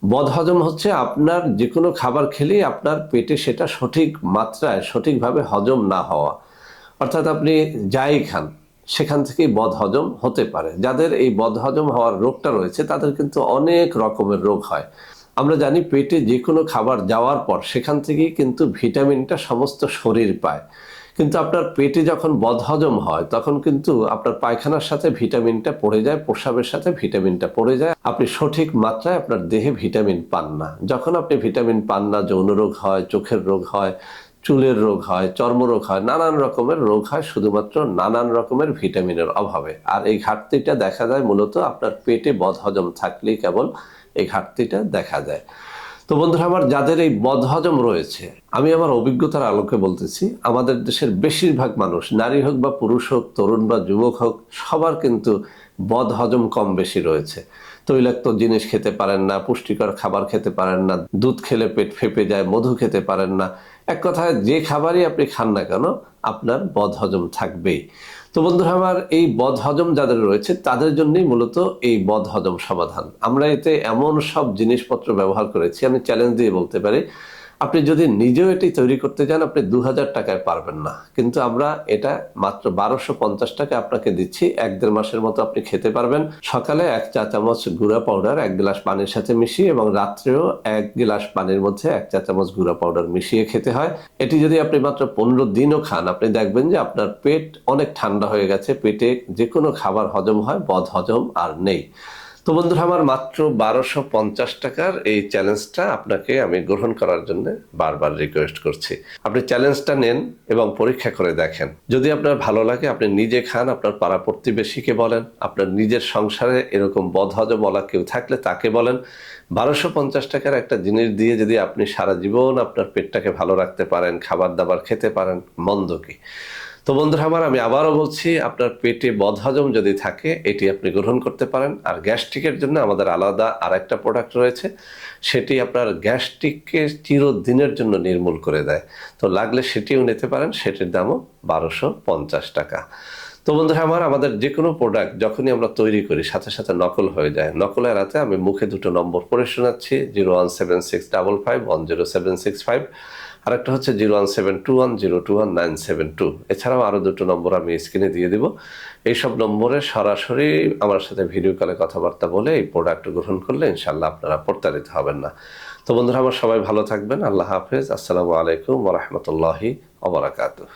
বদহজম হচ্ছে আপনার যে কোনো খাবার খেলেই আপনার পেটে সেটা সঠিক মাত্রায় সঠিকভাবে হজম না হওয়া। অর্থাৎ আপনি যাই খান সেখান থেকেই বদহজম হতে পারে। যাদের এই বদহজম হওয়ার রোগটা রয়েছে তাদের কিন্তু অনেক রকমের রোগ হয়। আমরা জানি পেটে যে কোনো খাবার যাওয়ার পর সেখান থেকেই কিন্তু ভিটামিনটা সমস্ত শরীর পায়। কিন্তু আপনার পেটে যখন বদহজম হয় তখন কিন্তু আপনার পায়খানার সাথে ভিটামিনটা পড়ে যায়, প্রস্রাবের সাথে ভিটামিনটা পড়ে যায়, আপনি সঠিক মাত্রায় আপনার দেহে ভিটামিন পান না। যখন আপনি ভিটামিন পান না, যৌন রোগ হয়, চোখের রোগ হয়, চুলের রোগ হয়, চর্মরোগ হয়, নানান রকমের রোগ হয় শুধুমাত্র নানান রকমের ভিটামিনের অভাবে। আর এই ঘাটতিটা দেখা যায় মূলত আপনার পেটে বদহজম থাকলেই কেবল এই ঘাটতিটা দেখা যায়। তো বন্ধুরা আমার, যাদের এই বদহজম রয়েছে, আমি আমার অভিজ্ঞতার আলোকে বলতেছি, আমাদের দেশের বেশিরভাগ মানুষ, নারী হোক বা পুরুষ হোক, তরুণ বা যুবক হোক, সবার কিন্তু বদহজম কম বেশি রয়েছে। তৈলাক্ত জিনিস খেতে পারেন না, পুষ্টিকর খাবার খেতে পারেন না, দুধ খেলে পেট ফেঁপে যায়, মধু খেতে পারেন না। এক কথায় যে খাবারই আপনি খান না কেন আপনার বদহজম থাকবেই। তো বন্ধুরা আমার, এই বদহজম যাদের রয়েছে তাদের জন্যই মূলত এই বদহজম সমাধান। আমরা এতে এমন সব জিনিসপত্র ব্যবহার করেছি, আমি চ্যালেঞ্জ দিয়ে বলতে পারি, আপনি যদি নিজেও এটি তৈরি করতে যান আপনি 2000 টাকায় পারবেন না। কিন্তু আমরা এটা মাত্র 1250 টাকা আপনাকে দিচ্ছি। 1-1.5 মাসের মতো আপনি খেতে পারবেন। সকালে 1 চা চামচ গুঁড়া পাউডার 1 গ্লাস পানির সাথে মিশিয়ে, এবং রাত্রেও 1 গ্লাস পানির মধ্যে 1 চা চামচ গুঁড়া পাউডার মিশিয়ে খেতে হয়। এটি যদি আপনি মাত্র 15 দিনও খান, আপনি দেখবেন যে আপনার পেট অনেক ঠান্ডা হয়ে গেছে, পেটে যে কোনো খাবার হজম হয়, বদহজম আর নেই। তো বন্ধুরা আমার, মাত্র 1250 টাকার এই চ্যালেঞ্জটা আপনাকে আমি গ্রহণ করার জন্য বারবার রিকোয়েস্ট করছি। আপনি চ্যালেঞ্জটা নেন এবং পরীক্ষা করে দেখেন। যদি আপনার ভালো লাগে আপনি নিজে খান, আপনার পাড়া প্রতিবেশীকে বলেন, আপনার নিজের সংসারে এরকম বদহজমওয়ালা কেউ থাকলে তাকে বলেন। 1250 টাকার একটা জিনিস দিয়ে যদি আপনি সারা জীবন আপনার পেটটাকে ভালো রাখতে পারেন, খাবার দাবার খেতে পারেন, মন্দ কি? তো বন্ধুরা আমার, আমি আবারও বলছি, আপনার পেটে বদহজম যদি থাকে এটি আপনি গ্রহণ করতে পারেন। আর গ্যাস্ট্রিকের জন্য আমাদের আলাদা আর একটা প্রোডাক্ট রয়েছে, সেটি আপনার গ্যাস্ট্রিককে চিরদিনের জন্য নির্মূল করে দেয়। তো লাগলে সেটিও নিতে পারেন, সেটির দামও 1250 টাকা। তো বন্ধুরা আমার, আমাদের যে কোনো প্রোডাক্ট যখনই আমরা তৈরি করি সাথে সাথে নকল হয়ে যায়। নকল এড়াতে আমি মুখে দুটো নম্বর পড়ে শোনাচ্ছি, 01765510765, আর একটা হচ্ছে 01721021972। এছাড়াও আরও দুটো নম্বর আমি স্ক্রিনে দিয়ে দিব। এইসব নম্বরে সরাসরি আমার সাথে ভিডিও কলে কথাবার্তা বলে এই প্রোডাক্ট গ্রহণ করলে ইনশাল্লাহ আপনারা প্রতারিত হবেন না। তো বন্ধুরা আমার, সবাই ভালো থাকবেন। আল্লাহ হাফেজ। আসসালামু আলাইকুম ওয়া রাহমাতুল্লাহি ওয়া বারাকাতুহু।